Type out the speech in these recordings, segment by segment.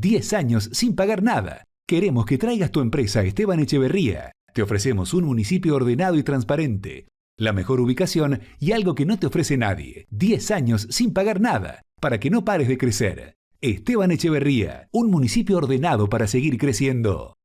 10 años sin pagar nada. Queremos que traigas tu empresa a Esteban Echeverría. Te ofrecemos un municipio ordenado y transparente, la mejor ubicación y algo que no te ofrece nadie. 10 años sin pagar nada, para que no pares de crecer. Esteban Echeverría, un municipio ordenado para seguir creciendo.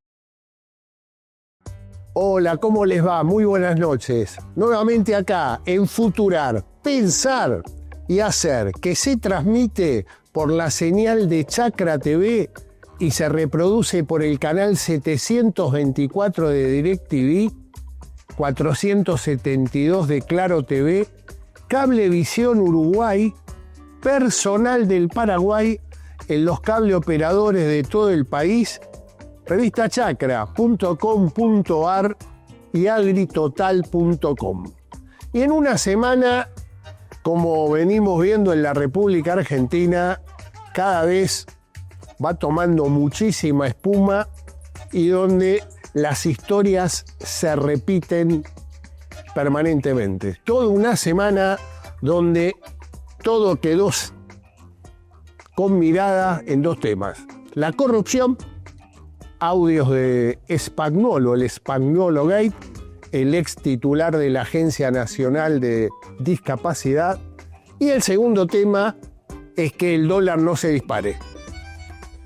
Hola, ¿cómo les va? Muy buenas noches. Nuevamente acá, en Futurar, pensar y hacer, que se transmite por la señal de Chacra TV y se reproduce por el canal 724 de DirecTV, 472 de Claro TV, Cablevisión Uruguay, personal del Paraguay, en los cable operadores de todo el país, revistachacra.com.ar y agritotal.com. Y en una semana, como venimos viendo en la República Argentina, cada vez va tomando muchísima espuma y donde las historias se repiten permanentemente. Toda una semana donde todo quedó con mirada en dos temas: la corrupción, audios de Spagnuolo, el Spagnuolo Gate, el ex titular de la Agencia Nacional de Discapacidad, y el segundo tema es que el dólar no se dispare.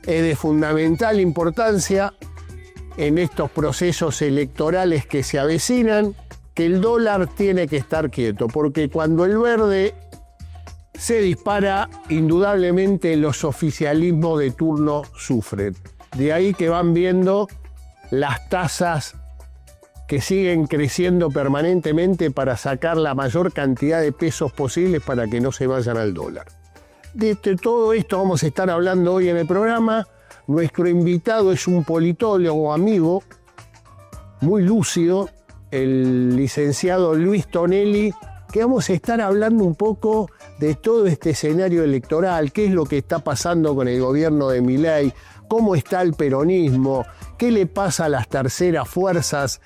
Es de fundamental importancia en estos procesos electorales que se avecinan que el dólar tiene que estar quieto, porque cuando el verde se dispara, indudablemente los oficialismos de turno sufren. De ahí que van viendo las tasas que siguen creciendo permanentemente para sacar la mayor cantidad de pesos posibles para que no se vayan al dólar. De todo esto vamos a estar hablando hoy en el programa. Nuestro invitado es un politólogo amigo, muy lúcido, el licenciado Luis Tonelli, que vamos a estar hablando un poco de todo este escenario electoral, qué es lo que está pasando con el gobierno de Milei, cómo está el peronismo, qué le pasa a las terceras fuerzas,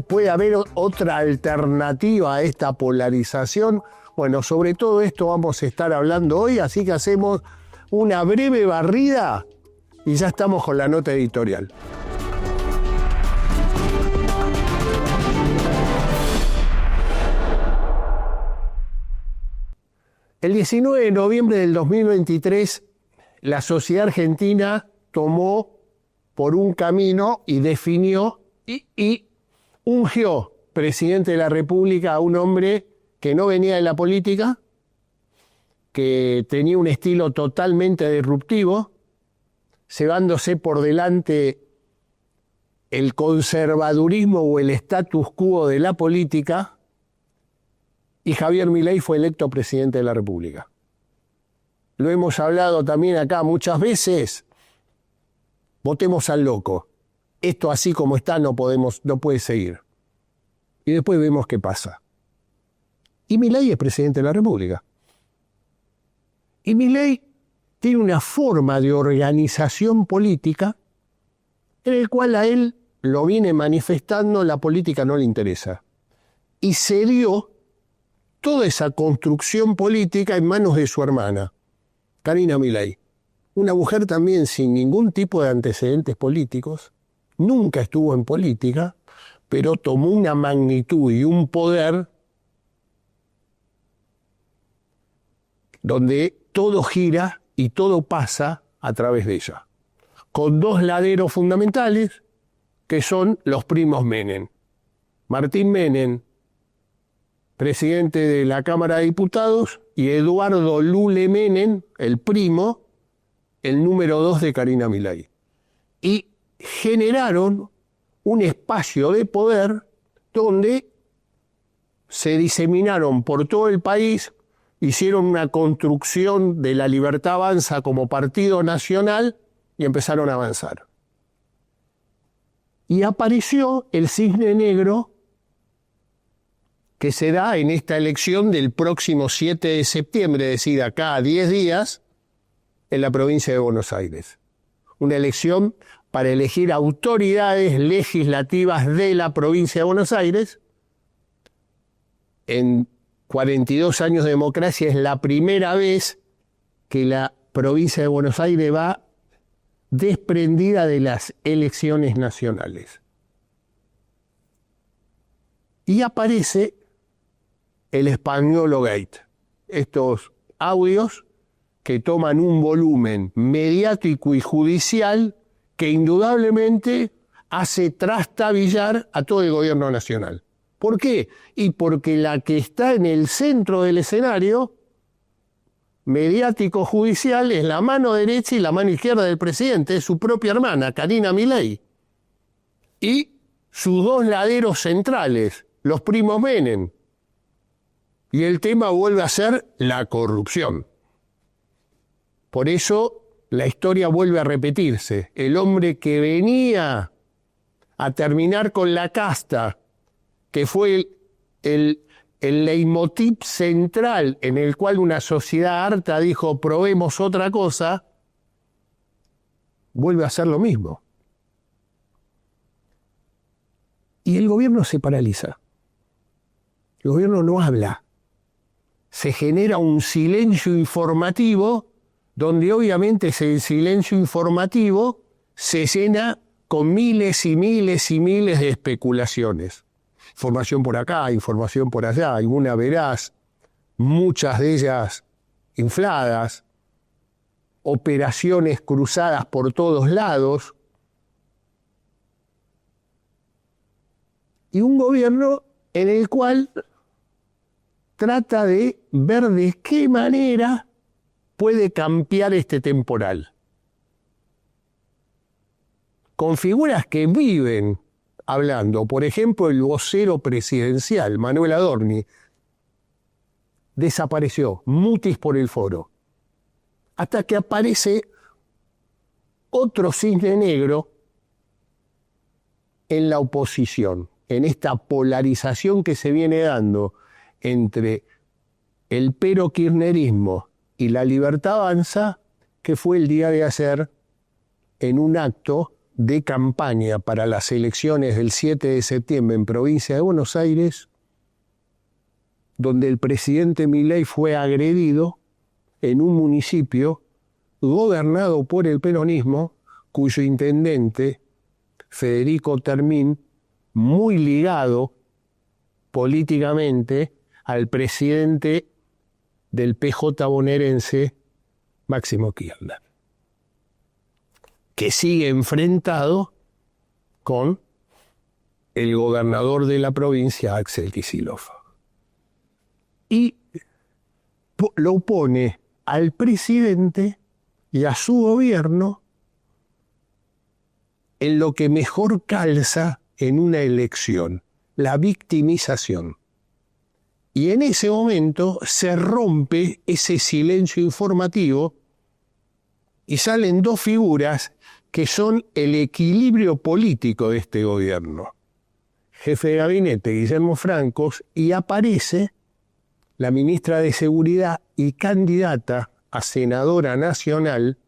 puede haber otra alternativa a esta polarización. Bueno, sobre todo esto vamos a estar hablando hoy, así que hacemos una breve barrida y ya estamos con la nota editorial. El 19 de noviembre del 2023, la sociedad argentina tomó por un camino y definió y ungió presidente de la República a un hombre que no venía de la política, que tenía un estilo totalmente disruptivo, llevándose por delante el conservadurismo o el status quo de la política, y Javier Milei fue electo presidente de la República. Lo hemos hablado también acá muchas veces. Votemos al loco. Esto así como está no puede seguir. Y después vemos qué pasa. Y Milei es presidente de la República. Y Milei tiene una forma de organización política en el cual a él lo viene manifestando, la política no le interesa. Y cedió toda esa construcción política en manos de su hermana, Karina Milei. Una mujer también sin ningún tipo de antecedentes políticos, nunca estuvo en política, pero tomó una magnitud y un poder donde todo gira y todo pasa a través de ella, con dos laderos fundamentales que son los primos Menem. Martín Menem, presidente de la Cámara de Diputados, y Eduardo Lule Menem, el primo, el número 2 de Karina Milei. Y generaron un espacio de poder donde se diseminaron por todo el país, hicieron una construcción de La Libertad Avanza como partido nacional y empezaron a avanzar. Y apareció el cisne negro que se da en esta elección del próximo 7 de septiembre, es decir, acá a 10 días, en la provincia de Buenos Aires. Una elección para elegir autoridades legislativas de la provincia de Buenos Aires. En 42 años de democracia es la primera vez que la provincia de Buenos Aires va desprendida de las elecciones nacionales. Y aparece el Españolo Gate, estos audios que toman un volumen mediático y judicial que indudablemente hace trastabillar a todo el gobierno nacional. ¿Por qué? Y porque la que está en el centro del escenario mediático judicial es la mano derecha y la mano izquierda del presidente, es su propia hermana, Karina Milei. Y sus dos laderos centrales, los primos Menem. Y el tema vuelve a ser la corrupción. Por eso la historia vuelve a repetirse. El hombre que venía a terminar con la casta, que fue el leitmotiv central en el cual una sociedad harta dijo probemos otra cosa, vuelve a hacer lo mismo. Y el gobierno se paraliza. El gobierno no habla. Se genera un silencio informativo donde obviamente ese silencio informativo se llena con miles y miles y miles de especulaciones. Información por acá, información por allá, alguna veraz, muchas de ellas infladas, operaciones cruzadas por todos lados, y un gobierno en el cual trata de ver de qué manera puede cambiar este temporal. Con figuras que viven hablando, por ejemplo, el vocero presidencial, Manuel Adorni, desapareció, mutis por el foro, hasta que aparece otro cisne negro en la oposición, en esta polarización que se viene dando entre el pero-kirchnerismo y la Libertad Avanza, que fue el día de ayer en un acto de campaña para las elecciones del 7 de septiembre en provincia de Buenos Aires, donde el presidente Milei fue agredido en un municipio gobernado por el peronismo, cuyo intendente, Federico Termín, muy ligado políticamente al presidente del PJ bonaerense, Máximo Kirchner, que sigue enfrentado con el gobernador de la provincia, Axel Kicillof. Y lo pone al presidente y a su gobierno en lo que mejor calza en una elección, la victimización. Y en ese momento se rompe ese silencio informativo y salen dos figuras que son el equilibrio político de este gobierno. Jefe de gabinete Guillermo Francos, y aparece la ministra de Seguridad y candidata a senadora nacional,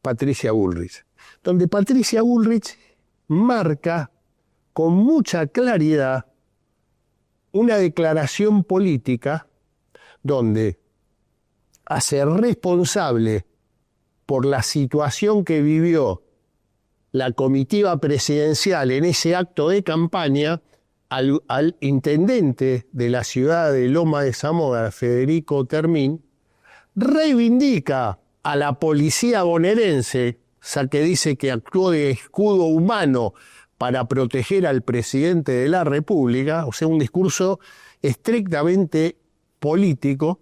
Patricia Bullrich, donde Patricia Bullrich marca con mucha claridad una declaración política donde hace responsable por la situación que vivió la comitiva presidencial en ese acto de campaña al intendente de la ciudad de Loma de Zamora, Federico Termín, reivindica a la policía bonaerense, que dice que actuó de escudo humano para proteger al presidente de la República, o sea, un discurso estrictamente político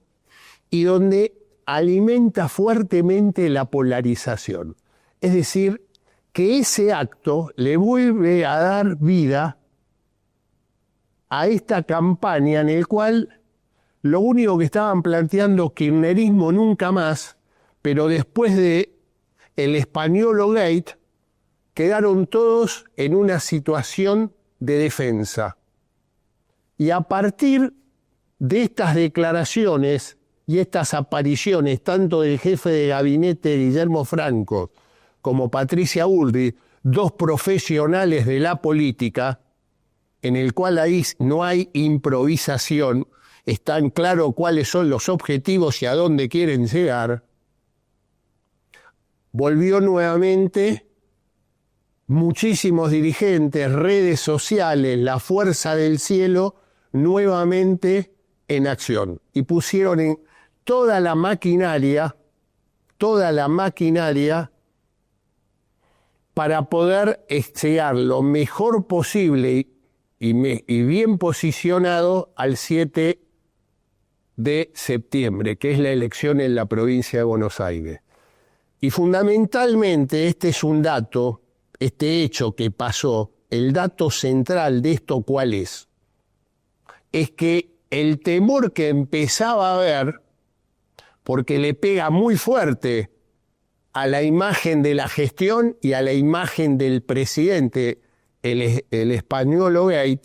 y donde alimenta fuertemente la polarización. Es decir, que ese acto le vuelve a dar vida a esta campaña en el cual lo único que estaban planteando kirchnerismo nunca más, pero después de el Españolo Gate, quedaron todos en una situación de defensa. Y a partir de estas declaraciones y estas apariciones, tanto del jefe de gabinete Guillermo Francos como Patricia Bullrich, dos profesionales de la política, en el cual ahí no hay improvisación, están claros cuáles son los objetivos y a dónde quieren llegar, volvió nuevamente muchísimos dirigentes, redes sociales, la fuerza del cielo, nuevamente en acción. Y pusieron en toda la maquinaria para poder llegar lo mejor posible y bien posicionado al 7 de septiembre, que es la elección en la provincia de Buenos Aires. Y fundamentalmente este es un dato, este hecho que pasó, el dato central de esto, ¿cuál es? Es que el temor que empezaba a haber, porque le pega muy fuerte a la imagen de la gestión y a la imagen del presidente, el español Obeid,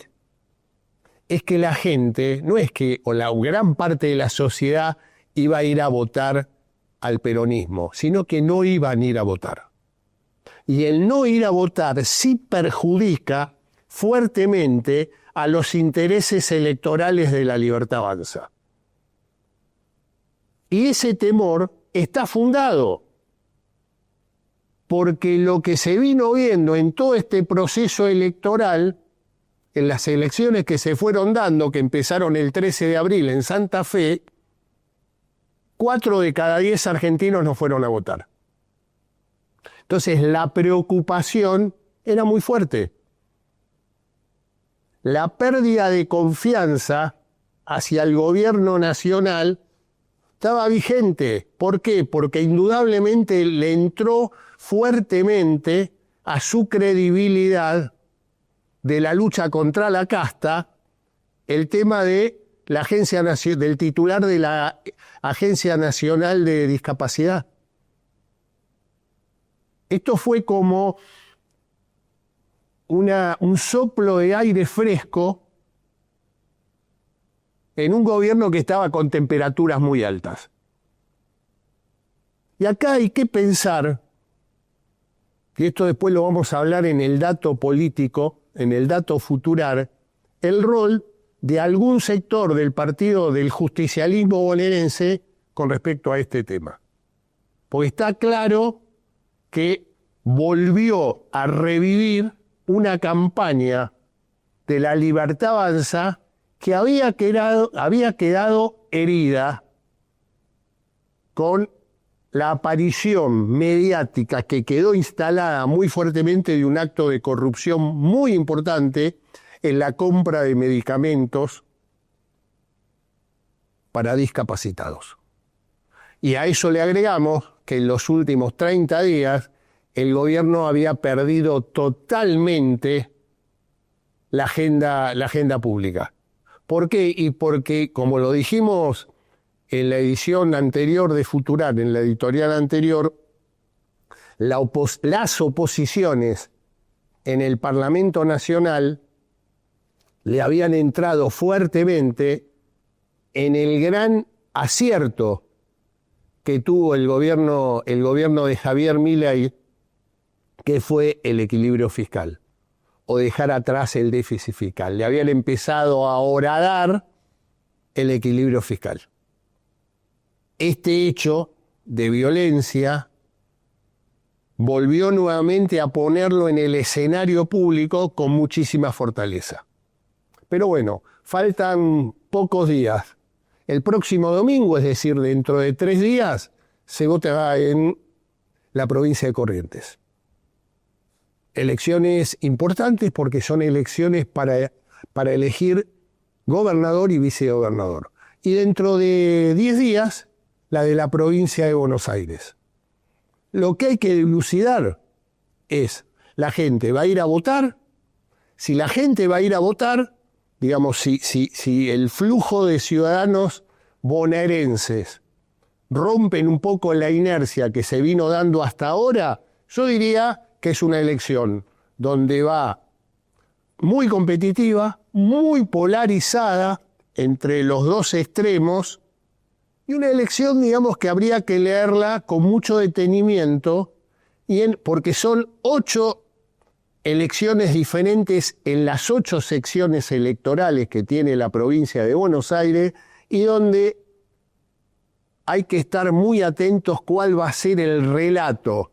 es que la gente, no es que, o la gran parte de la sociedad iba a ir a votar al peronismo, sino que no iban a ir a votar. Y el no ir a votar sí perjudica fuertemente a los intereses electorales de la Libertad Avanza. Y ese temor está fundado, porque lo que se vino viendo en todo este proceso electoral, en las elecciones que se fueron dando, que empezaron el 13 de abril en Santa Fe, 4 de cada 10 argentinos no fueron a votar. Entonces la preocupación era muy fuerte. La pérdida de confianza hacia el gobierno nacional estaba vigente. ¿Por qué? Porque indudablemente le entró fuertemente a su credibilidad de la lucha contra la casta el tema de la agencia del titular de la Agencia Nacional de Discapacidad. Esto fue como un soplo de aire fresco en un gobierno que estaba con temperaturas muy altas. Y acá hay que pensar, y esto después lo vamos a hablar en el dato político, en el dato futurar, el rol de algún sector del partido del justicialismo bonaerense con respecto a este tema. Porque está claro que volvió a revivir una campaña de la Libertad Avanza que había quedado herida con la aparición mediática que quedó instalada muy fuertemente de un acto de corrupción muy importante en la compra de medicamentos para discapacitados. Y a eso le agregamos que en los últimos 30 días el gobierno había perdido totalmente la agenda pública. ¿Por qué? Y porque, como lo dijimos en la edición anterior de Futurar, en la editorial anterior, las oposiciones en el Parlamento Nacional le habían entrado fuertemente en el gran acierto que tuvo el gobierno de Javier Milei, que fue el equilibrio fiscal, o dejar atrás el déficit fiscal. Le habían empezado a horadar el equilibrio fiscal. Este hecho de violencia volvió nuevamente a ponerlo en el escenario público con muchísima fortaleza. Pero bueno, faltan pocos días. El próximo domingo, es decir, dentro de 3 días, se votará en la provincia de Corrientes. Elecciones importantes porque son elecciones para elegir gobernador y vicegobernador. Y dentro de 10 días, la de la provincia de Buenos Aires. Lo que hay que dilucidar es, ¿la gente va a ir a votar? Si la gente va a ir a votar, digamos, si el flujo de ciudadanos bonaerenses rompen un poco la inercia que se vino dando hasta ahora, yo diría que es una elección donde va muy competitiva, muy polarizada entre los dos extremos, y una elección, digamos, que habría que leerla con mucho detenimiento, porque son 8 elecciones diferentes en las 8 secciones electorales que tiene la provincia de Buenos Aires, y donde hay que estar muy atentos cuál va a ser el relato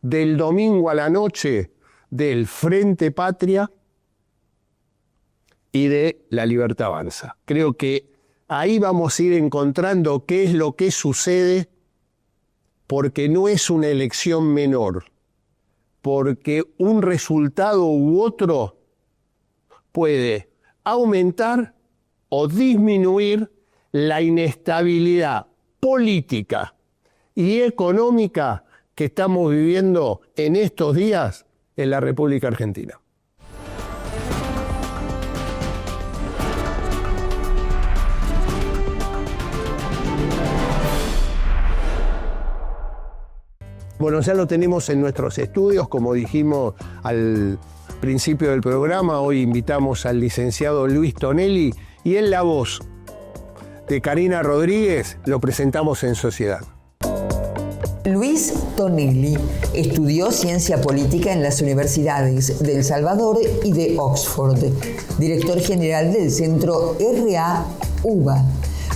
del domingo a la noche del Frente Patria y de La Libertad Avanza. Creo que ahí vamos a ir encontrando qué es lo que sucede, porque no es una elección menor, porque un resultado u otro puede aumentar o disminuir la inestabilidad política y económica que estamos viviendo en estos días en la República Argentina. Bueno, ya lo tenemos en nuestros estudios, como dijimos al principio del programa. Hoy invitamos al licenciado Luis Tonelli y en la voz de Karina Rodríguez lo presentamos en Sociedad. Luis Tonelli estudió ciencia política en las universidades de El Salvador y de Oxford, director general del centro RA-UBA,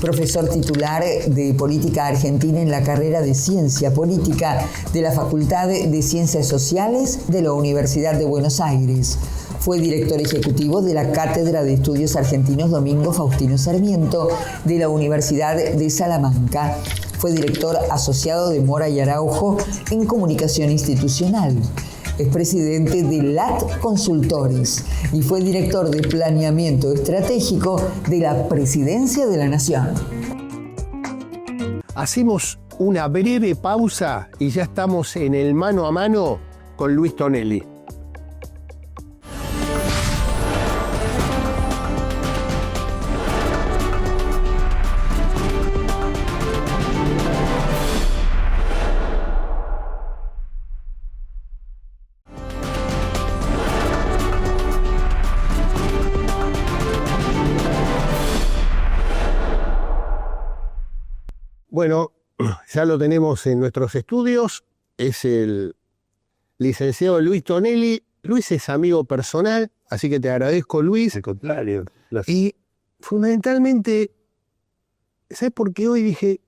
profesor titular de Política Argentina en la carrera de Ciencia Política de la Facultad de Ciencias Sociales de la Universidad de Buenos Aires. Fue director ejecutivo de la Cátedra de Estudios Argentinos Domingo Faustino Sarmiento de la Universidad de Salamanca. Fue director asociado de Mora y Araujo en Comunicación Institucional. Es presidente de LAT Consultores y fue director de Planeamiento Estratégico de la Presidencia de la Nación. Hacemos una breve pausa y ya estamos en el mano a mano con Luis Tonelli. Bueno, ya lo tenemos en nuestros estudios, es el licenciado Luis Tonelli. Luis es amigo personal, así que te agradezco, Luis. Al contrario. Y fundamentalmente, ¿sabes por qué hoy dije?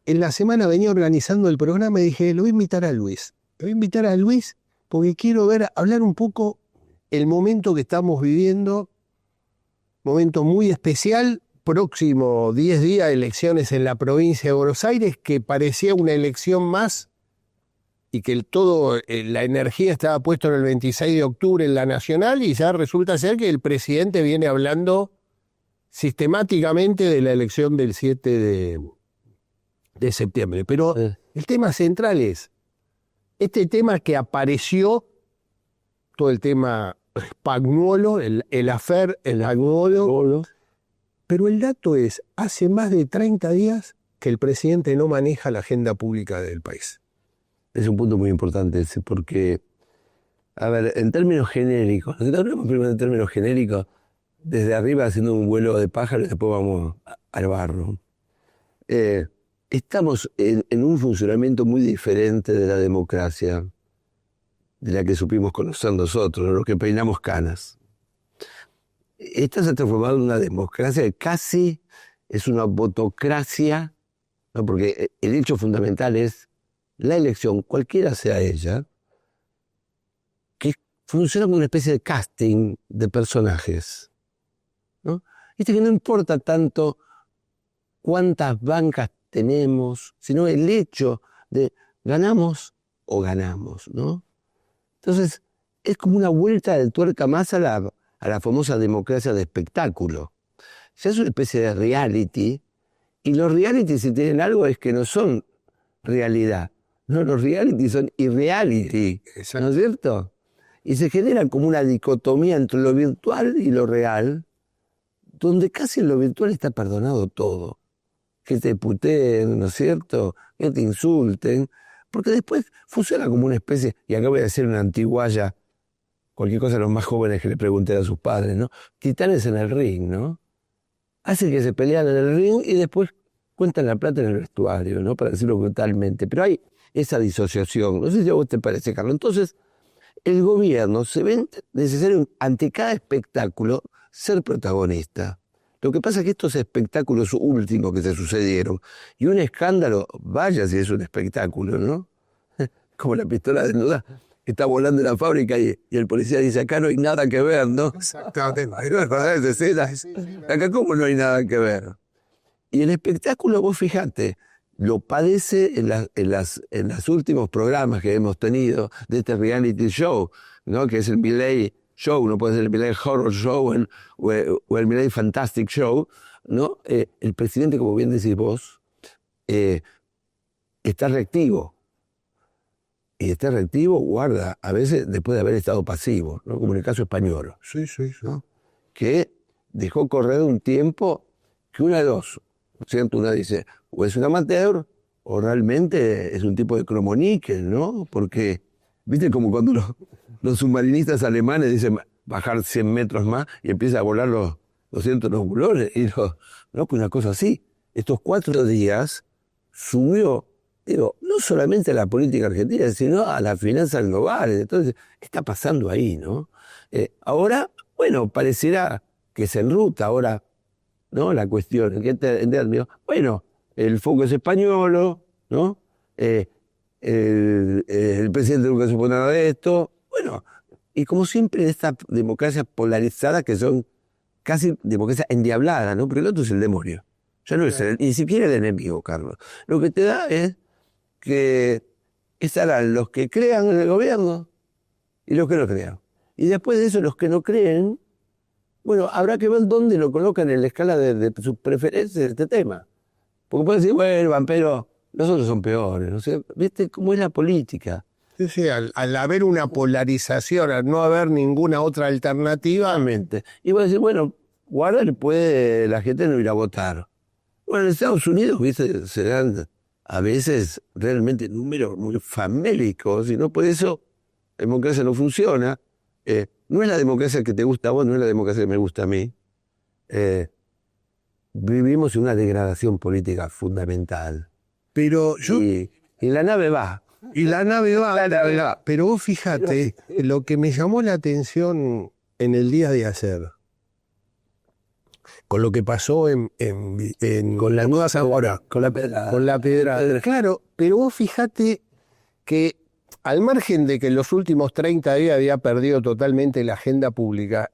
En la semana venía organizando el programa y dije, lo voy a invitar a Luis. Lo voy a invitar a Luis porque quiero hablar un poco el momento que estamos viviendo, momento muy especial. Próximo 10 días, elecciones en la provincia de Buenos Aires, que parecía una elección más y que la energía estaba puesta en el 26 de octubre en la nacional, y ya resulta ser que el presidente viene hablando sistemáticamente de la elección del 7 de septiembre. Pero el tema central es este tema que apareció, todo el tema Spagnuolo, el affair, el Spagnuolo. Pero el dato es, hace más de 30 días que el presidente no maneja la agenda pública del país. Es un punto muy importante ese, porque, a ver, en términos genéricos, nosotros hablamos primero en términos genéricos, desde arriba haciendo un vuelo de pájaros y después vamos al barro. Estamos en un funcionamiento muy diferente de la democracia, de la que supimos conocer nosotros, los que peinamos canas. Esta se ha transformado en una democracia que casi es una votocracia, ¿no? Porque el hecho fundamental es la elección, cualquiera sea ella, que funciona como una especie de casting de personajes, ¿no? Viste que no importa tanto cuántas bancas tenemos, sino el hecho de ganamos o ganamos, ¿no? Entonces, es como una vuelta de tuerca más a la famosa democracia de espectáculo. Se hace una especie de reality, y los reality, si tienen algo, es que no son realidad. No, los reality son irreality, ¿no es cierto? Y se genera como una dicotomía entre lo virtual y lo real, donde casi en lo virtual está perdonado todo. Que te puteen, ¿no es cierto? Que te insulten, porque después funciona como una especie, y acá voy a decir una antiguaya, cualquier cosa a los más jóvenes que le pregunten a sus padres, ¿no? Titanes en el ring, ¿no? Hacen que se pelean en el ring y después cuentan la plata en el vestuario, ¿no? Para decirlo brutalmente. Pero hay esa disociación. No sé si a vos te parece, Carlos. Entonces, el gobierno se ve necesario ante cada espectáculo ser protagonista. Lo que pasa es que estos espectáculos últimos que se sucedieron, y un escándalo, vaya si es un espectáculo, ¿no? como la pistola desnuda, que está volando en la fábrica y el policía dice, acá no hay nada que ver, ¿no? Exactamente. Acá como no hay nada que ver. Y el espectáculo, vos fijate, lo padece en los últimos programas que hemos tenido de este reality show, ¿no? Que es el Milei Show, no puede ser el Milei Horror Show o el Milei Fantastic Show, ¿no? El presidente, como bien decís vos, está reactivo. Y está reactivo, guarda, a veces después de haber estado pasivo, ¿no? Como en el caso español. Sí. ¿No? Que dejó correr un tiempo que una de dos, ¿cierto? Una dice, o es un amateur, o realmente es un tipo de cromoníquel, ¿no? Porque, viste, como cuando los submarinistas alemanes dicen bajar 100 metros más y empieza a volar los bulones, no, pues una cosa así. Estos 4 días subió, digo, no solamente a la política argentina, sino a las finanzas globales. Entonces, ¿qué está pasando ahí, no? Ahora, bueno, pareciera que se enruta ahora, ¿no? La cuestión, ¿en qué términos? Bueno, el foco es español, ¿no? El presidente nunca supo nada de esto. Bueno, y como siempre, estas democracias polarizadas que son casi democracia endiablada, ¿no? Porque el otro es el demonio. Ya no es ni siquiera el enemigo, Carlos. Lo que te da es que estarán los que crean en el gobierno y los que no crean. Y después de eso, los que no creen, bueno, habrá que ver dónde lo colocan en la escala de sus preferencias de este tema. Porque pueden decir, bueno, pero los otros son peores, ¿no sé? ¿Viste cómo es la política? Sí, al haber una polarización, al no haber ninguna otra alternativa. Realmente. Y vos decís, bueno, guarda, puede la gente no ir a votar. Bueno, en Estados Unidos, ¿viste? Se dan a veces realmente números muy famélicos, y no por eso la democracia no funciona. No es la democracia que te gusta a vos, no es la democracia que me gusta a mí. Vivimos en una degradación política fundamental. Pero yo... Y la nave va. Y la nave va. Pero vos fíjate, lo que me llamó la atención en el día de ayer, con lo que pasó Con la nueva Zamora, con la pedrada. Claro, pero vos fíjate que al margen de que en los últimos 30 días había perdido totalmente la agenda pública,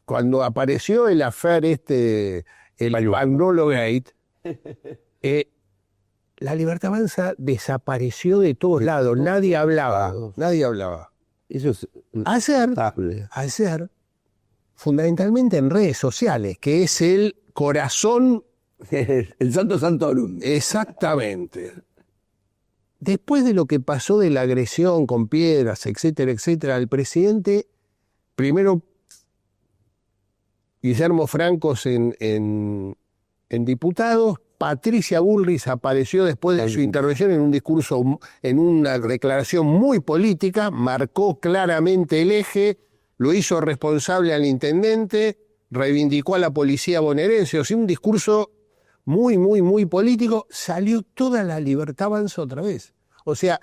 cuando apareció el affair el Pagnolo Gate, la Libertad Avanza desapareció de todos lados, nadie hablaba. Eso es Ayer, fundamentalmente en redes sociales, que es el corazón. el Santo Santorum. Exactamente. Después de lo que pasó de la agresión con piedras, etcétera, el presidente, primero Guillermo Francos en diputados, Patricia Bullrich apareció después de su intervención en un discurso, en una declaración muy política, marcó claramente el eje, lo hizo responsable al intendente, reivindicó a la policía bonaerense, o sea, un discurso muy político. Salió toda la Libertad Avanza otra vez. O sea,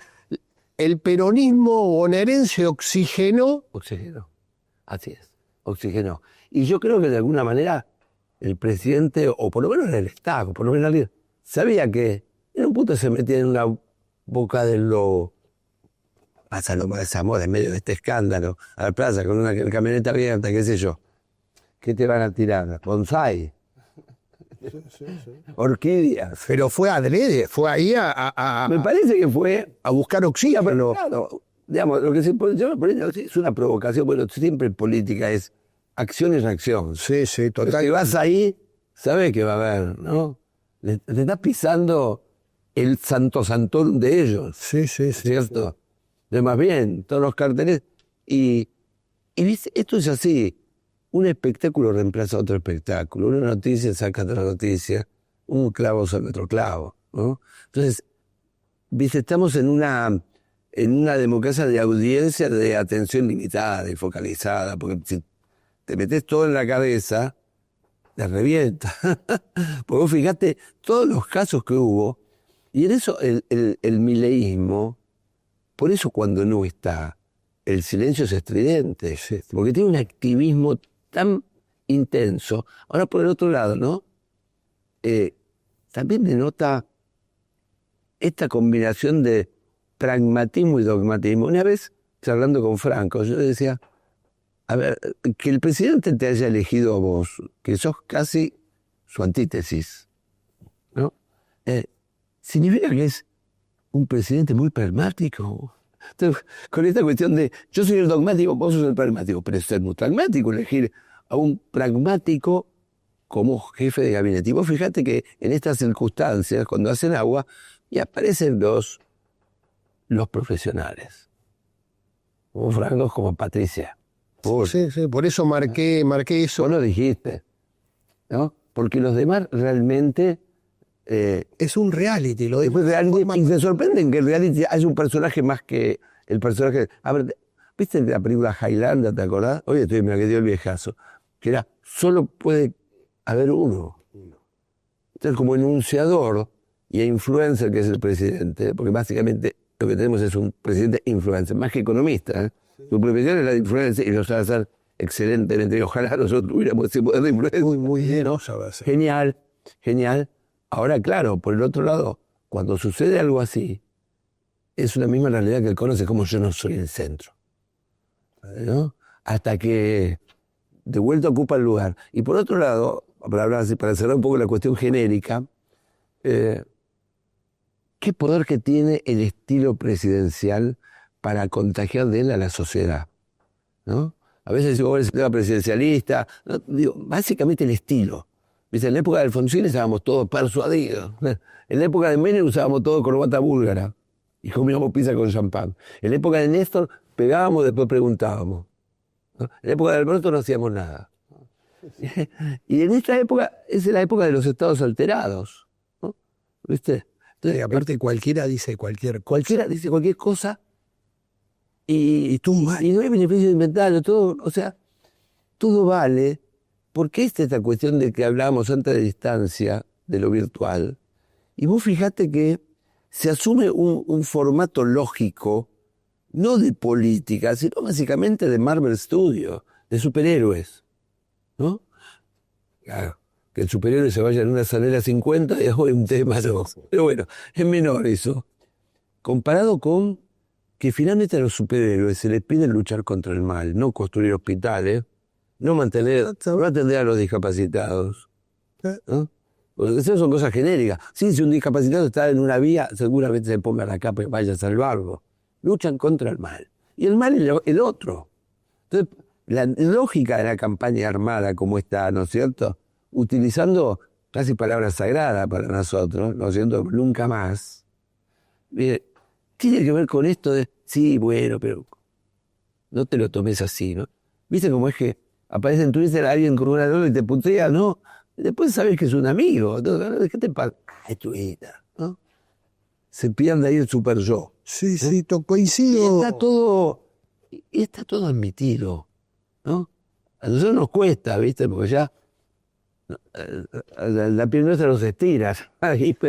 el peronismo bonaerense oxigenó. Así es, oxigenó. Y yo creo que de alguna manera el presidente, o por lo menos el Estado, por lo menos alguien, sabía que en un punto se metía en una boca del lobo. Pasa lo más de Zamora en medio de este escándalo, a la plaza con una camioneta abierta, qué sé yo. ¿Qué te van a tirar? ¿Bonsai? Orquídeas. Pero fue adrede, fue ahí Me parece que fue a buscar oxígeno. Pero claro, digamos, lo que se llama política es una provocación. Bueno, siempre en política es acción y reacción. Sí, total. Si vas ahí, sabes que va a haber, ¿no? Le estás pisando el Santo Santorum de ellos. Sí. ¿Cierto? De más bien, todos los carteles. Y ¿viste? Esto es así. Un espectáculo reemplaza otro espectáculo. Una noticia saca otra noticia. Un clavo saca otro clavo, ¿no? Entonces, ¿viste? Estamos en una democracia de audiencia de atención limitada y focalizada, porque si te metes todo en la cabeza, te revienta. Porque vos fijate todos los casos que hubo, y en eso el mileísmo, por eso cuando no está, el silencio es estridente, porque tiene un activismo tan intenso. Ahora por el otro lado, ¿no? También denota esta combinación de pragmatismo y dogmatismo. Una vez, charlando con Franco, yo decía, a ver, que el presidente te haya elegido a vos, que sos casi su antítesis, ¿no? Significa que es un presidente muy pragmático. Entonces, con esta cuestión de, yo soy el dogmático, vos sos el pragmático, pero es ser muy pragmático, elegir a un pragmático como jefe de gabinete. Y vos fíjate que en estas circunstancias, cuando hacen agua, y aparecen los profesionales. Como Franco, como Patricia. Sí, por eso marqué eso. Vos lo dijiste, ¿no? Porque los demás realmente... es un reality, lo digo. Y se sorprenden que en reality hay un personaje más que el personaje... A ver, ¿viste la película Highlander, te acordás? Oye, me quedó el viejazo. Que era, solo puede haber uno. Entonces, como enunciador y influencer, que es el presidente, porque básicamente lo que tenemos es un presidente influencer, más que economista, ¿eh? Su profesión es la de influencer y lo sabe hacer excelentemente. Ojalá nosotros tuviéramos ese poder de influencia. Muy bien, ¿no? Sabes. Genial, genial. Ahora, claro, por el otro lado, cuando sucede algo así, es una misma realidad que él conoce, como yo no soy el centro, ¿no? Hasta que de vuelta ocupa el lugar. Y por otro lado, para hablar así, para cerrar un poco la cuestión genérica, ¿qué poder que tiene el estilo presidencial para contagiar de él a la sociedad? ¿No? A veces digo, el sistema presidencialista, ¿no? Digo, básicamente el estilo. ¿Viste? En la época de Alfonsín estábamos todos persuadidos. En la época de Menem usábamos todo corbata búlgara y comíamos pizza con champán. En la época de Néstor pegábamos, después preguntábamos. ¿No? En la época de Alberto no hacíamos nada. Y en esta época es la época de los estados alterados, ¿no? ¿Viste? Entonces, Y aparte cualquiera dice cualquier cosa y no hay beneficio de inventarlo, todo, o sea, todo vale, porque esta cuestión de que hablábamos antes de distancia, de lo virtual, y vos fijate que se asume un formato lógico, no de política, sino básicamente de Marvel Studios, de superhéroes, ¿no? Claro, que el superhéroe se vaya en una Sanela 50 es hoy un tema, ¿no? Pero bueno, es menor eso. Comparado con que finalmente a los superhéroes se les pide luchar contra el mal, no construir hospitales, no atender a los discapacitados, ¿no? Porque esas son cosas genéricas. Sí, si un discapacitado está en una vía, seguramente se ponga la capa y vaya a salvarlo. Luchan contra el mal. Y el mal es el otro. Entonces, la lógica de la campaña armada como está, ¿no es cierto? Utilizando casi palabras sagradas para nosotros, ¿no es cierto? Nunca más. Mire, tiene que ver con esto de, sí, bueno, pero no te lo tomes así, ¿no? ¿Viste cómo es que aparece en Twitter alguien con una droga y te putea, ¿no? Después sabes que es un amigo. Entonces, ¿qué te pasa? Es Twitter, ¿no? Se pierde ahí el super yo. Sí, coincido. Y está todo admitido, ¿no? A nosotros nos cuesta, ¿viste? Porque ya la piel nuestra nos estira.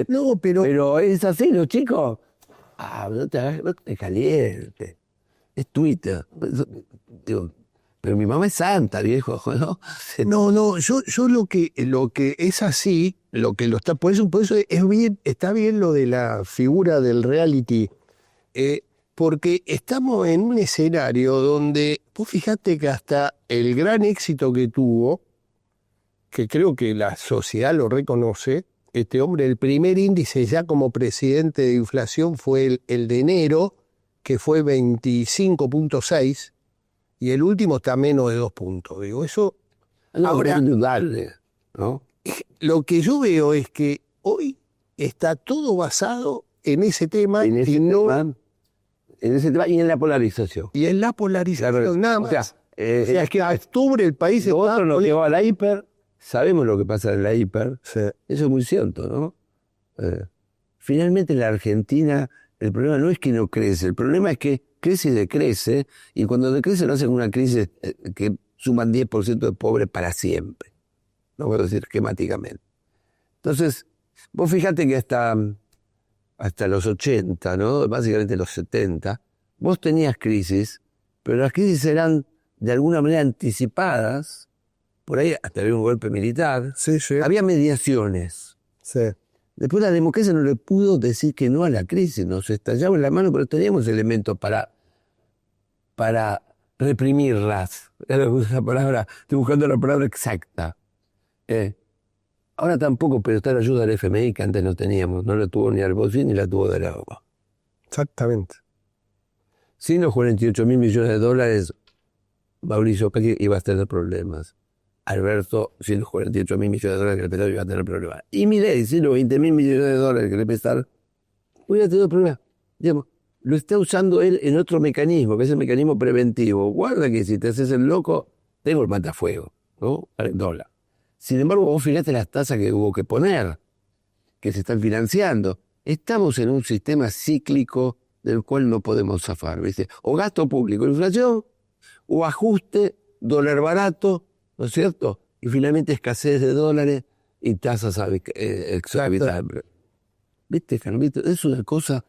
No, pero es así, los chicos. No te calientes. Es Twitter. Digo, pero mi mamá es santa, viejo, ¿no? No, yo lo que es así, lo que lo está, por eso es bien, está bien lo de la figura del reality, porque estamos en un escenario donde, vos fijate que hasta el gran éxito que tuvo, que creo que la sociedad lo reconoce, este hombre, el primer índice ya como presidente de inflación fue el de enero, que fue 25.6, y el último está a menos de 2 puntos. Digo, eso... Ahora, ¿no? Lo que yo veo es que hoy está todo basado en ese tema, en ese tema y en la polarización. Y en la polarización, nada más. O sea, es que a octubre el país... Otro nos llevó a la hiper, sabemos lo que pasa en la hiper, sí. Eso es muy cierto, ¿no? Finalmente en la Argentina el problema no es que no crece, el problema es que crece y decrece, y cuando decrece no hacen una crisis que suman 10% de pobres para siempre. No puedo decir esquemáticamente. Entonces, vos fíjate que hasta los 80, ¿no? Básicamente los 70, vos tenías crisis, pero las crisis eran de alguna manera anticipadas, por ahí hasta había un golpe militar, Sí. había mediaciones. Sí. Después la democracia no le pudo decir que no a la crisis, nos estallaba en la mano, pero teníamos elementos para reprimirlas. Esa palabra, estoy buscando la palabra exacta. Ahora tampoco, pero está la ayuda del FMI que antes no teníamos, no la tuvo ni Alfonsín ni la tuvo de la agua. Exactamente. Sin los 48.000 millones de dólares, Mauricio Macri iba a tener problemas. Alberto, sin los 48.000 millones de dólares que le prestaron, iba a tener problemas. Y Milei, sin los 20.000 millones de dólares que le prestaron, hubiera tenido problemas. Digamos, lo está usando él en otro mecanismo, que es el mecanismo preventivo. Guarda que si te haces el loco, tengo el matafuego, ¿no? Al dólar. Sin embargo, vos fíjate las tasas que hubo que poner, que se están financiando. Estamos en un sistema cíclico del cual no podemos zafar, ¿viste? O gasto público, inflación, o ajuste, dólar barato, ¿no es cierto? Y finalmente escasez de dólares y tasas exorbitantes. ¿Viste, Carlito? Es una cosa...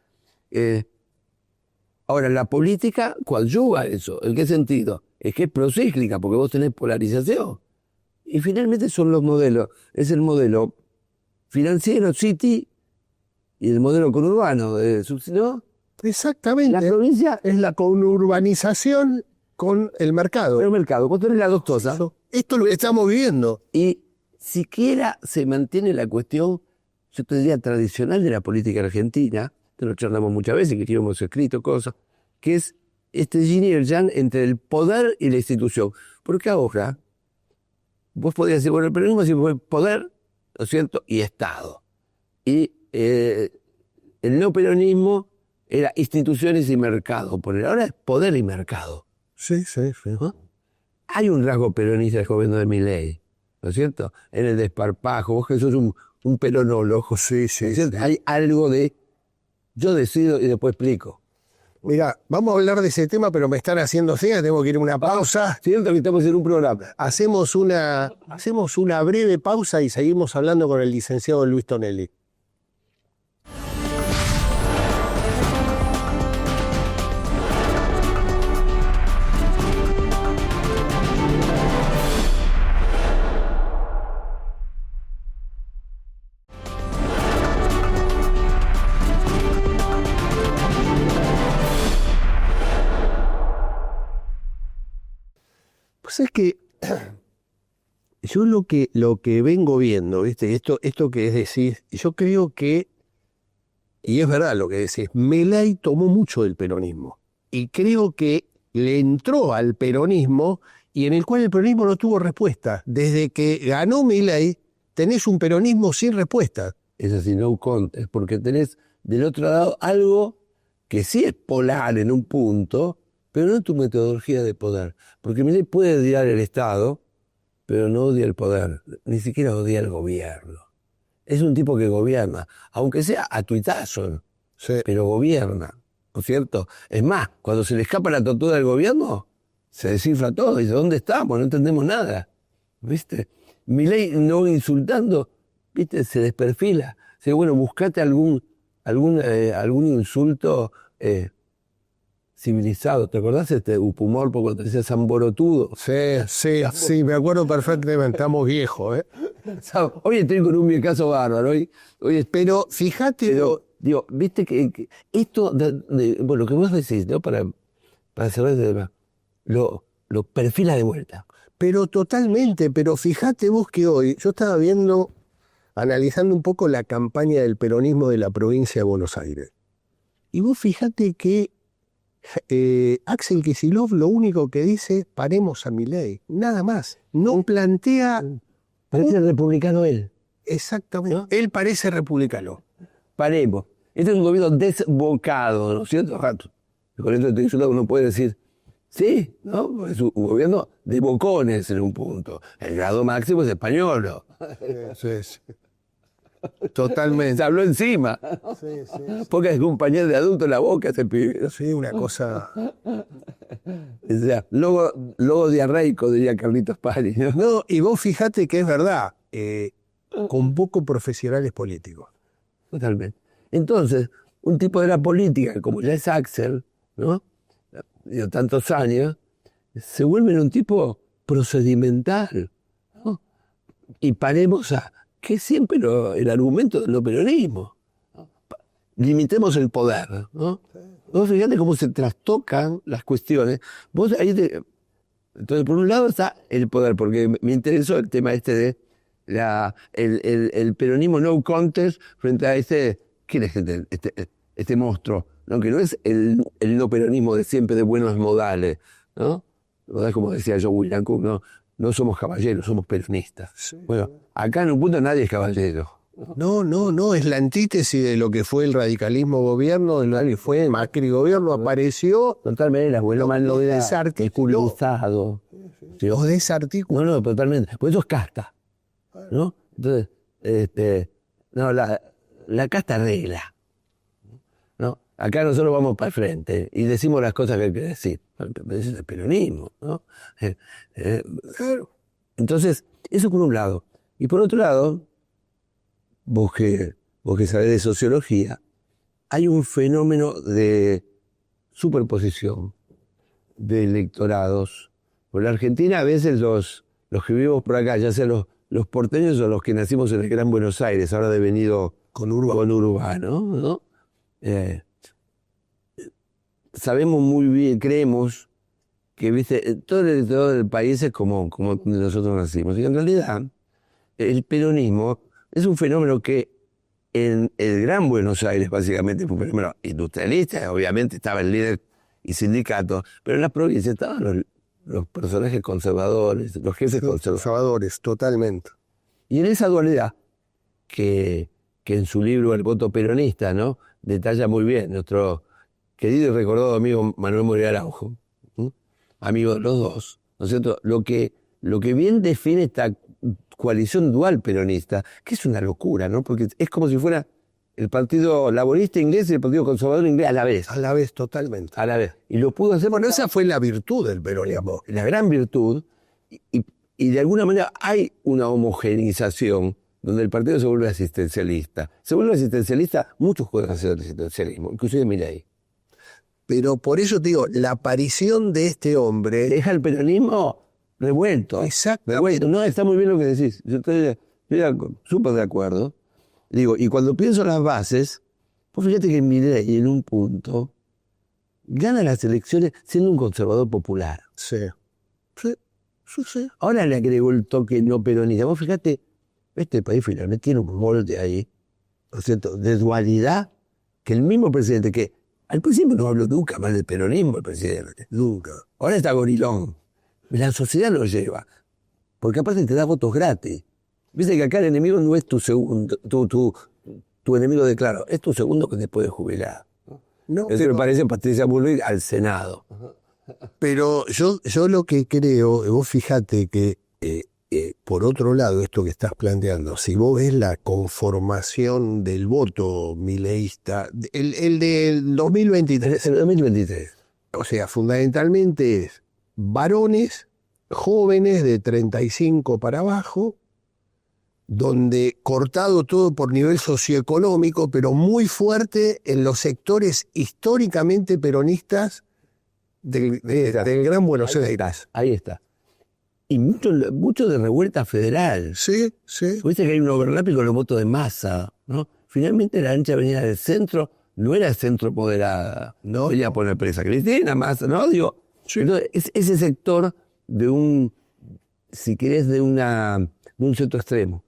Ahora, la política coadyuva eso. ¿En qué sentido? Es que es procíclica, porque vos tenés polarización. Y finalmente son los modelos. Es el modelo financiero, City, y el modelo conurbano, ¿no? Exactamente. La provincia es la conurbanización con el mercado. El mercado, vos tenés las dos cosas. Esto lo estamos viviendo. Y siquiera se mantiene la cuestión, yo te diría, tradicional de la política argentina, que lo charlamos muchas veces, que aquí hemos escrito cosas, que es este yin y el yang entre el poder y la institución. Porque ahora, vos podías decir, bueno, el peronismo siempre fue poder, ¿no es cierto?, y Estado. Y el neoperonismo era instituciones y mercado. Ahora es poder y mercado. Sí, sí, sí. ¿No? Hay un rasgo peronista del gobierno de Milei, ¿no es cierto? En el desparpajo, vos que sos un peronólogo, sí, sí, sí. Hay algo de yo decido y después explico. Mira, vamos a hablar de ese tema, pero me están haciendo señas, tengo que ir a una pausa. Siento que estamos en un programa. Hacemos una breve pausa y seguimos hablando con el licenciado Luis Tonelli. Pues es que yo lo que vengo viendo, ¿viste? Esto que es decir, yo creo que, y es verdad lo que decís, Milei tomó mucho del peronismo. Y creo que le entró al peronismo y en el cual el peronismo no tuvo respuesta. Desde que ganó Milei, tenés un peronismo sin respuesta. Es así, no contest, porque tenés del otro lado algo que sí es polar en un punto, pero no en tu metodología de poder. Porque Milei puede odiar el Estado, pero no odia el poder, ni siquiera odia el gobierno. Es un tipo que gobierna, aunque sea a tuitazo, sí, pero gobierna, ¿no es cierto? Es más, cuando se le escapa la tortura del gobierno, se descifra todo, y dice, ¿dónde estamos? No entendemos nada, ¿viste? Milei no insultando, ¿viste? Se desperfila. Dice, bueno, buscate algún insulto civilizado. ¿Te acordás Upumor cuando te decía zamborotudo? Sí, me acuerdo perfectamente, estamos viejos, ¿eh? Hoy estoy con un caso bárbaro. Pero fíjate... Digo, viste que esto, bueno, lo que vos decís, ¿no? Para cerrar este tema, lo perfila de vuelta. Pero totalmente, pero fíjate vos que hoy, yo estaba analizando un poco la campaña del peronismo de la provincia de Buenos Aires. Y vos fíjate que Axel Kicillof lo único que dice, paremos a Milei, nada más. No plantea... Parece republicano él. Exactamente. ¿No? Él parece republicano. Paremos. Este es un gobierno desbocado, ¿no es cierto? Con esto estoy diciendo, uno puede decir, sí, ¿no? Es un gobierno de bocones en un punto. El grado máximo es español, ¿no? Sí. Totalmente. Se habló encima. Sí. Pocas compañías de adultos en la boca ese pibe. Sí, una cosa... O sea, logo diarreico, diría Carlitos Pari. No, y vos fíjate que es verdad, con pocos profesionales políticos. Totalmente. Entonces, un tipo de la política, como ya es Axel, ¿no? De tantos años, se vuelve un tipo procedimental, ¿no? Y paremos a que es siempre el argumento del no peronismo. Limitemos el poder, ¿no? Vos fíjate cómo se trastocan las cuestiones. Entonces, por un lado está el poder, porque me interesó el tema de el peronismo no contest frente a ¿quién es este monstruo? ¿No? Que no es el no peronismo de siempre de buenos modales, ¿no? Como decía John William Cook, no somos caballeros, somos peronistas. Sí. Bueno, acá en un punto nadie es caballero. No, es la antítesis de lo que fue el radicalismo gobierno, de lo que fue el Macri gobierno, apareció. Totalmente, el abuelo Manuel era desarticulado. ¿Sí? Los desarticuló. No, totalmente. Por eso es casta, ¿no? Entonces, la casta arregla, ¿no? Acá nosotros vamos para el frente y decimos las cosas que hay que decir. Es el peronismo, ¿no? Entonces, eso por un lado. Y por otro lado, vos que sabés de sociología, hay un fenómeno de superposición de electorados. Por la Argentina, a veces los que vivimos por acá, ya sea los porteños o los que nacimos en el Gran Buenos Aires, ahora devenido conurbano, ¿no? Sabemos muy bien, creemos que, ¿viste? Todo el electorado del país es como nosotros nacimos. Y en realidad, el peronismo es un fenómeno que en el Gran Buenos Aires, básicamente, fue un fenómeno industrialista. Obviamente estaba el líder y sindicato, pero en las provincias estaban los personajes conservadores, los jefes conservadores, totalmente. Y en esa dualidad, que en su libro El voto peronista, ¿no?, detalla muy bien nuestro querido y recordado amigo Manuel Moreira Araujo, amigo de los dos, ¿no es cierto? Lo que bien define esta coalición dual peronista, que es una locura, ¿no? Porque es como si fuera el Partido Laborista inglés y el Partido Conservador inglés a la vez. A la vez, totalmente. A la vez. Y lo pudo hacer. Bueno, esa fue la virtud del peronismo. La gran virtud, y de alguna manera hay una homogeneización donde el partido se vuelve asistencialista. Se vuelve asistencialista, muchos pueden hacer asistencialismo, inclusive Milei. Pero por eso te digo, la aparición de este hombre deja el peronismo revuelto. Exacto. Revuelto. No, está muy bien lo que decís. Yo estoy súper de acuerdo. Digo, y cuando pienso en las bases, pues fíjate que Milei en un punto gana las elecciones siendo un conservador popular. Sí. Ahora le agregó el toque no peronista. Vos fíjate, este país finalmente tiene un molde ahí, ¿no es cierto?, de dualidad, que el mismo presidente, que al principio no habló nunca más del peronismo, el presidente. Nunca. Ahora está gorilón. La sociedad lo lleva. Porque aparte te da votos gratis. Viste que acá el enemigo no es tu segundo, tu enemigo declarado, es tu segundo que te puede jubilar. No, eso me parece Patricia Bullrich al Senado. Pero yo lo que creo, vos fíjate que por otro lado, esto que estás planteando, si vos ves la conformación del voto mileísta, el del 2023. El 2023. O sea, fundamentalmente es varones jóvenes de 35 para abajo, donde cortado todo por nivel socioeconómico, pero muy fuerte en los sectores históricamente peronistas del Gran Buenos Aires. Ahí está. Y mucho de revuelta federal. Sí. Viste que hay un overlapping con los votos de masa, ¿no? Finalmente la ancha avenida del centro no era centro moderada. No venía a poner presa Cristina, Massa, ¿no? Digo, sí. Entonces, es ese sector de un, si querés, de un centro extremo.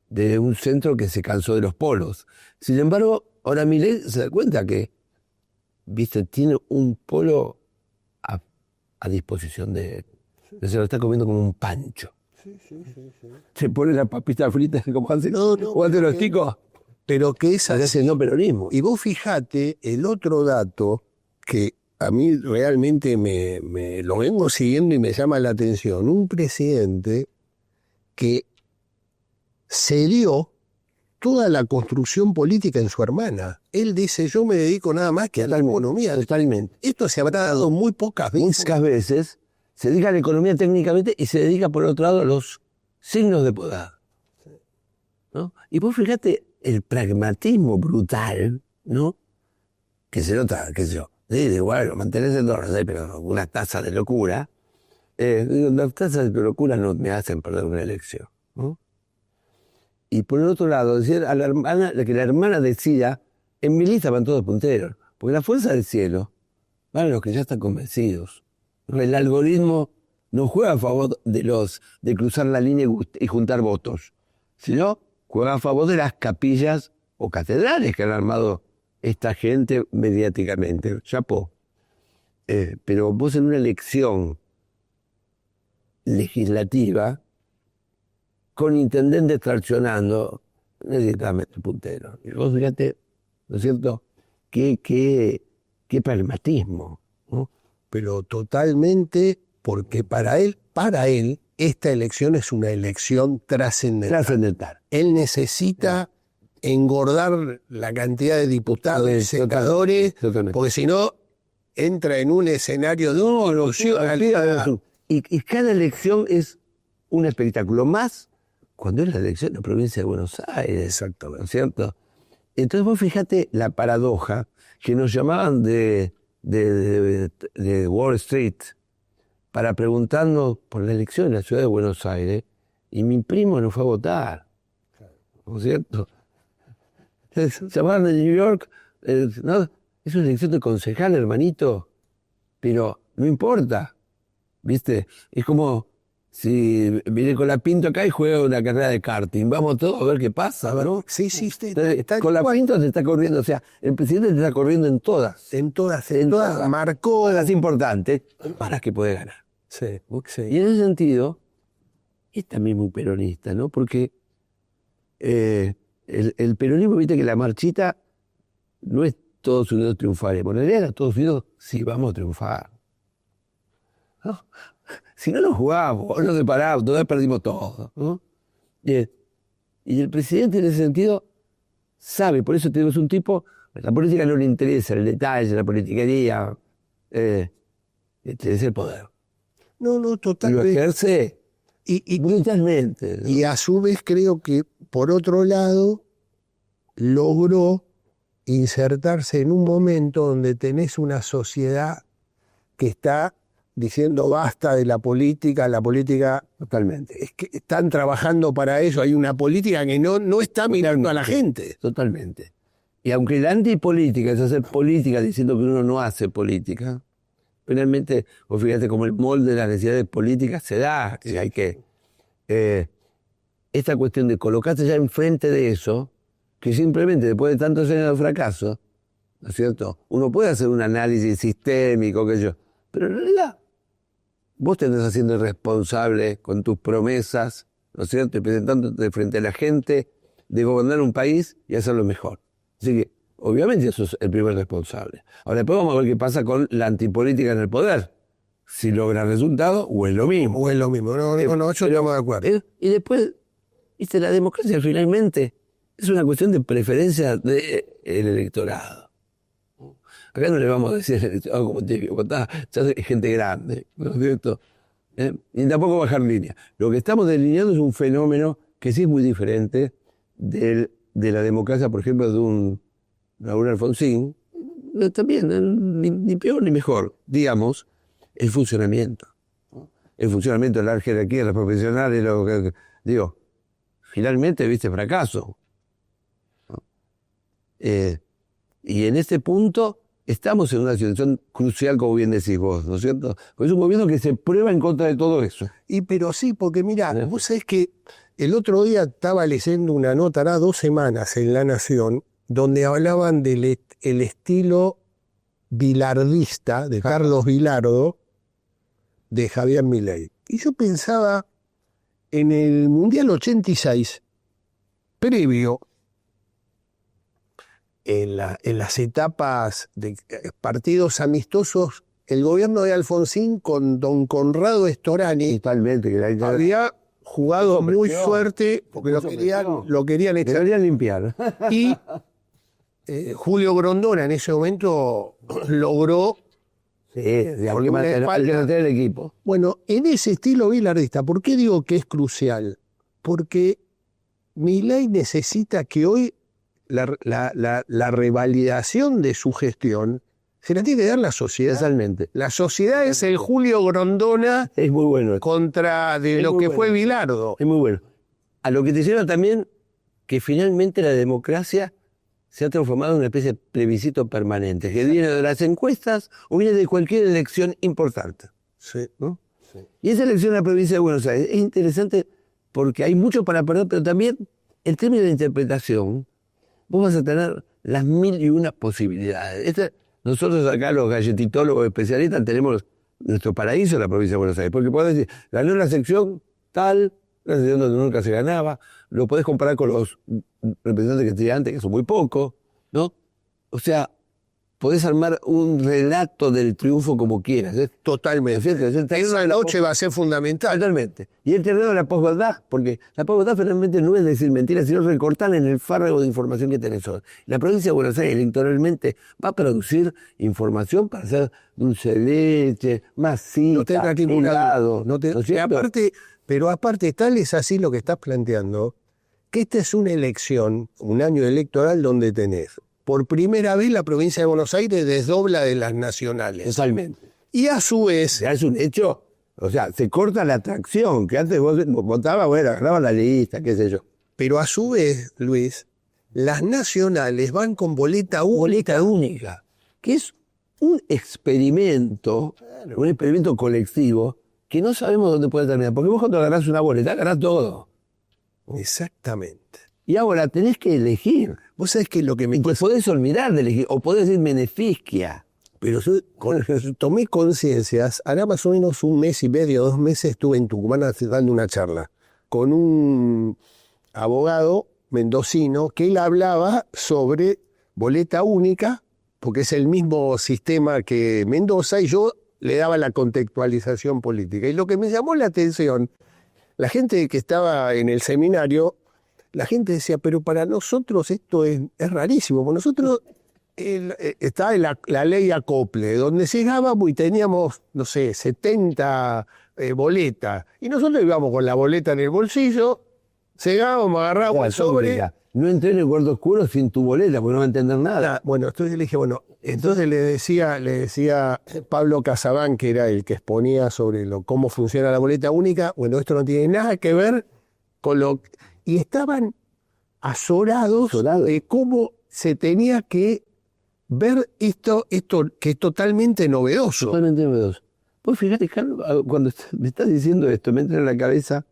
De un centro que se cansó de los polos. Sin embargo, ahora Milei se da cuenta que, viste, tiene un polo a disposición de él. Se lo está comiendo como un pancho. Sí. Se pone la papita frita como hacen los chicos. Pero que es así. No peronismo. Y vos fijate el otro dato que a mí realmente me lo vengo siguiendo y me llama la atención. Un presidente que cedió toda la construcción política en su hermana. Él dice, yo me dedico nada más que a la economía. Totalmente. Esto se habrá dado muy pocas veces. Pocas veces. Se dedica a la economía técnicamente y se dedica, por otro lado, a los signos de poder. ¿No? Y vos fíjate el pragmatismo brutal, ¿no? Que se nota, qué sé yo. Bueno, mantenés el dólar, pero una tasa de locura. Las tasas de locura no me hacen perder una elección, ¿no? Y por el otro lado, decir a la hermana, que la hermana decida, en mi lista van todos punteros. Porque la fuerza del cielo van a los que ya están convencidos. El algoritmo no juega a favor de cruzar la línea y juntar votos, sino juega a favor de las capillas o catedrales que han armado esta gente mediáticamente. Chapó. Pero vos en una elección legislativa, con intendentes traccionando, necesitas meter puntero. Y vos fíjate, ¿no es cierto?, qué pragmatismo, ¿no? Pero totalmente, porque para él, esta elección es una elección trascendental. Trascendental. Él necesita engordar la cantidad de diputados y senadores, porque si no, entra en un escenario de y cada elección es un espectáculo más cuando es la elección de la provincia de Buenos Aires. Exactamente. ¿No es cierto? Entonces vos fíjate la paradoja que nos llamaban de Wall Street para preguntarnos por la elección en la ciudad de Buenos Aires, y mi primo no fue a votar. ¿No es cierto? Llamaban de New York, ¿no? Es una elección de concejal, hermanito, pero no importa, ¿viste? Es como si viene con la Pinto acá y juega una carrera de karting. Vamos todos a ver qué pasa, ¿no? Sí, Con la Pinto se está corriendo, o sea, el presidente se está corriendo en todas. En todas, marcó. Todas las importantes, para que puede ganar. Sí. Y en ese sentido, es también muy peronista, ¿no? Porque el peronismo, viste que la marchita no es Todos Unidos triunfaremos. En realidad era Todos Unidos sí vamos a triunfar. ¿No? Si no nos jugamos, no nos separamos, todavía perdimos todo, ¿no? Y el presidente en ese sentido sabe, por eso tenemos un tipo, la política no le interesa el detalle, la politiquería, le interesa el poder. No, totalmente. Lo ejerce brutalmente, ¿no? Y a su vez creo que, por otro lado, logró insertarse en un momento donde tenés una sociedad que está diciendo basta de la política Totalmente. es que están trabajando para eso, hay una política que no está mirando a la gente. Totalmente. Y aunque la antipolítica es hacer política diciendo que uno no hace política, finalmente, vos fíjate como el molde de las necesidades políticas se da, que hay que... esta cuestión de colocarse ya enfrente de eso, que simplemente después de tantos años de fracaso, ¿no es cierto?, uno puede hacer un análisis sistémico, pero en realidad vos te andás haciendo responsable con tus promesas, ¿no es cierto?, y presentándote frente a la gente de gobernar un país y hacerlo mejor. Así que, obviamente, eso es el primer responsable. Ahora, después vamos a ver qué pasa con la antipolítica en el poder. Si logra resultado o es lo mismo. O es lo mismo. No, yo estamos de acuerdo. Y después, ¿viste? La democracia finalmente es una cuestión de preferencia del electorado. Acá no le vamos a decir al electorado como te digo, ya es gente grande, ¿no es cierto? Y tampoco bajar línea. Lo que estamos delineando es un fenómeno que sí es muy diferente de la democracia, por ejemplo, de un Raúl Alfonsín. También, ni peor ni mejor, digamos, el funcionamiento. El funcionamiento de la jerarquía, de los profesionales, digo, finalmente, viste, fracaso. Y en este punto estamos en una situación crucial, como bien decís vos, ¿no es cierto? Porque es un gobierno que se prueba en contra de todo eso. Pero sí, porque mira, vos sabés que el otro día estaba leyendo una nota, hará 2 semanas en La Nación, donde hablaban del el estilo bilardista de Carlos Bilardo, de Javier Milei. Y yo pensaba en el Mundial 86, previo, en las etapas de partidos amistosos, el gobierno de Alfonsín con don Conrado Storani Totalmente, que había jugado muy fuerte porque lo querían echar. Deberían limpiar. Y Julio Grondona en ese momento logró mantener el equipo. Bueno, en ese estilo bilardista, ¿por qué digo que es crucial? Porque Milei necesita que hoy la revalidación de su gestión se la tiene que dar la sociedad. Totalmente. La sociedad es el Julio Grondona es muy bueno contra de lo que fue Bilardo. Es muy bueno. A lo que te lleva también que finalmente la democracia se ha transformado en una especie de plebiscito permanente, que viene de las encuestas o viene de cualquier elección importante. Sí. ¿No? Sí. Y esa elección en la provincia de Buenos Aires es interesante porque hay mucho para perder, pero también en términos de interpretación, vos vas a tener las 1001 posibilidades. Nosotros acá, los galletitólogos especialistas, tenemos nuestro paraíso en la provincia de Buenos Aires, porque podés decir, ganó la sección tal, la sección donde nunca se ganaba, lo podés comparar con los representantes que tenía antes, que son muy pocos, ¿no? O sea, podés armar un relato del triunfo como quieras. Totalmente. Esa noche va a ser fundamental. Totalmente. Y el terreno de la posverdad, porque la posverdad finalmente no es decir mentiras, sino recortar en el fárrago de información que tenés hoy. La provincia de Buenos Aires electoralmente va a producir información para hacer dulce de leche, masita, No tenga que helado. ¿no? Pero aparte, tal es así lo que estás planteando, que esta es una elección, un año electoral donde tenés por primera vez la provincia de Buenos Aires desdobla de las nacionales. Totalmente. Y a su vez... Ya es un hecho, o sea, se corta la atracción, que antes vos votabas, bueno, agarrabas la lista, qué sé yo. Pero a su vez, Luis, las nacionales van con boleta única. Boleta única, que es un experimento colectivo, que no sabemos dónde puede terminar. Porque vos cuando agarrás una boleta, agarrás todo. Exactamente. Y ahora tenés que elegir. Vos sabés que lo que me... Pues podés olvidar de elegir, o podés decir beneficia. Pero yo tomé conciencias, hará más o menos un mes y medio, 2 meses, estuve en Tucumán dando una charla con un abogado mendocino que él hablaba sobre boleta única, porque es el mismo sistema que Mendoza, y yo le daba la contextualización política. Y lo que me llamó la atención, la gente que estaba en el seminario, la gente decía, pero para nosotros esto es rarísimo, porque nosotros estaba la ley acople, donde llegábamos y teníamos, no sé, 70 boletas, y nosotros íbamos con la boleta en el bolsillo, llegábamos, agarrábamos el sobre. No entré en el cuarto oscuro sin tu boleta, porque no va a entender nada. Bueno, entonces le dije, entonces le decía Pablo Casabán, que era el que exponía sobre cómo funciona la boleta única, bueno, esto no tiene nada que ver con lo... Y estaban azorados de cómo se tenía que ver esto que es totalmente novedoso. Totalmente novedoso. Pues fíjate, Carlos, cuando me estás diciendo esto, me entra en la cabeza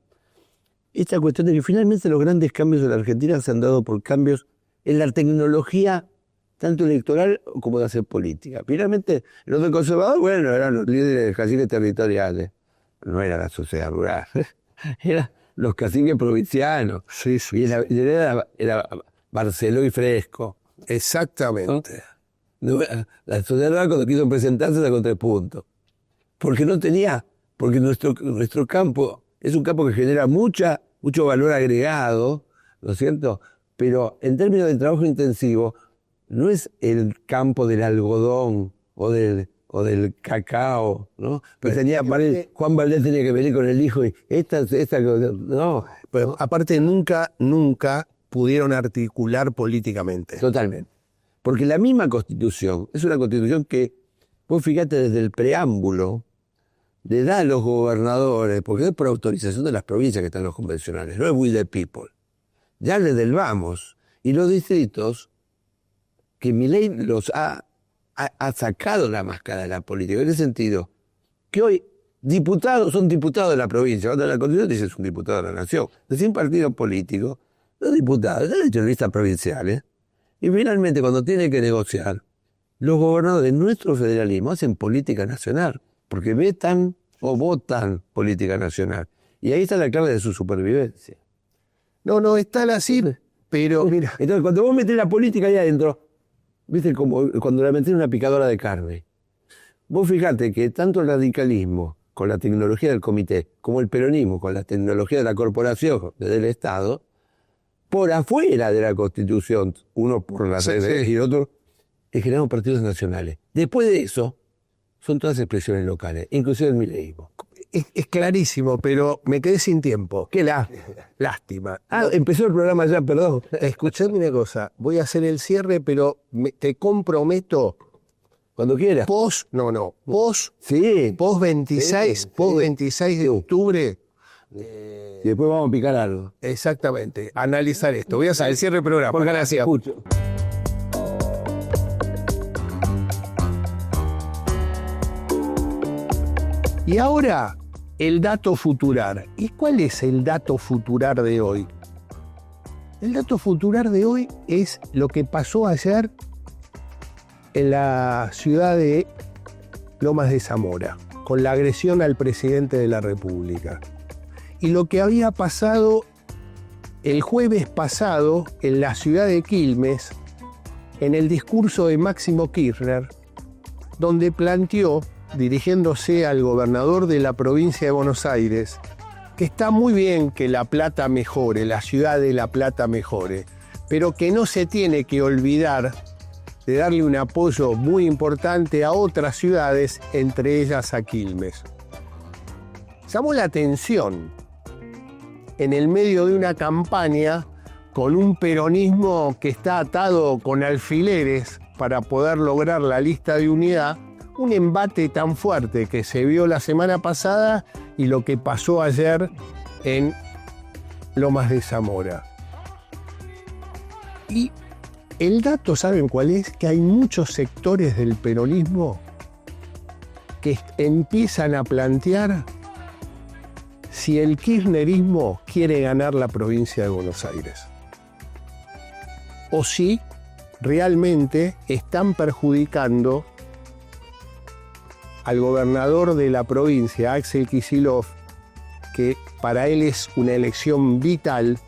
esta cuestión de que finalmente los grandes cambios en la Argentina se han dado por cambios en la tecnología, tanto electoral como de hacer política. Finalmente, los del conservador, bueno, eran los líderes de caciques territoriales. No era la sociedad rural, eran los caciques provincianos. Sí, sí. Y era Barceló y Fresco. Exactamente. ¿No? La sociedad rural, cuando quiso presentarse, sacó 3 puntos. Porque nuestro campo es un campo que genera mucho valor agregado, ¿no es cierto? Pero en términos de trabajo intensivo, no es el campo del algodón o del cacao, ¿no? Pero Juan Valdés tenía que venir con el hijo y no. Pero aparte nunca pudieron articular políticamente. Totalmente. Porque la misma Constitución es una Constitución que, vos fíjate, desde el preámbulo, le da a los gobernadores, porque es por autorización de las provincias que están los convencionales, no es we the people. Ya desde el vamos. Y los distritos, que Milei los ha sacado la máscara de la política. En ese sentido, que hoy son diputados de la provincia. Cuando la Constitución dice es un diputado de la nación. Sin partido político, los diputados, ya han hecho listas provinciales. Y finalmente, cuando tiene que negociar, los gobernadores de nuestro federalismo hacen política nacional. Porque vetan o votan política nacional. Y ahí está la clave de su supervivencia. No, es tal así, pero mira. Entonces, cuando vos metés la política ahí adentro, viste como cuando la metés en una picadora de carne. Vos fijate que tanto el radicalismo con la tecnología del comité, como el peronismo con la tecnología de la corporación del Estado, por afuera de la Constitución, uno por las redes y el otro, generaron partidos nacionales. Después de eso, son todas expresiones locales, inclusive el mileísmo. Es clarísimo, pero me quedé sin tiempo. Qué lástima. Empezó el programa ya, perdón. Escuchadme una cosa, voy a hacer el cierre, pero te comprometo. Cuando quieras. Post 26 de octubre, Y después vamos a picar algo. Exactamente, analizar esto. Voy a hacer el cierre del programa. Porque Gracias. escucho. Y ahora, el dato futurar. ¿Y cuál es el dato futurar de hoy? El dato futurar de hoy es lo que pasó ayer en la ciudad de Lomas de Zamora, con la agresión al presidente de la República. Y lo que había pasado el jueves pasado en la ciudad de Quilmes, en el discurso de Máximo Kirchner, donde planteó, dirigiéndose al gobernador de la provincia de Buenos Aires, que está muy bien que La Plata mejore, la ciudad de La Plata mejore, pero que no se tiene que olvidar de darle un apoyo muy importante a otras ciudades, entre ellas a Quilmes. Llamó la atención en el medio de una campaña con un peronismo que está atado con alfileres para poder lograr la lista de unidad, un embate tan fuerte que se vio la semana pasada y lo que pasó ayer en Lomas de Zamora. Y el dato, ¿saben cuál es? Que hay muchos sectores del peronismo que empiezan a plantear si el kirchnerismo quiere ganar la provincia de Buenos Aires. O si realmente están perjudicando al gobernador de la provincia, Axel Kicillof, que para él es una elección vital,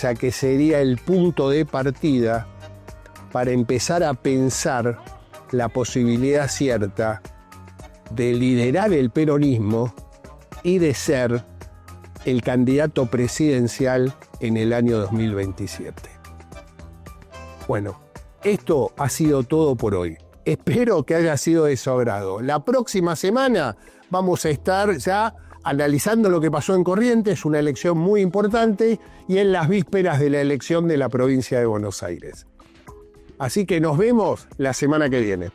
ya que sería el punto de partida para empezar a pensar la posibilidad cierta de liderar el peronismo y de ser el candidato presidencial en el año 2027. Bueno, esto ha sido todo por hoy. Espero que haya sido de su agrado. La próxima semana vamos a estar ya analizando lo que pasó en Corrientes, una elección muy importante, y en las vísperas de la elección de la provincia de Buenos Aires. Así que nos vemos la semana que viene.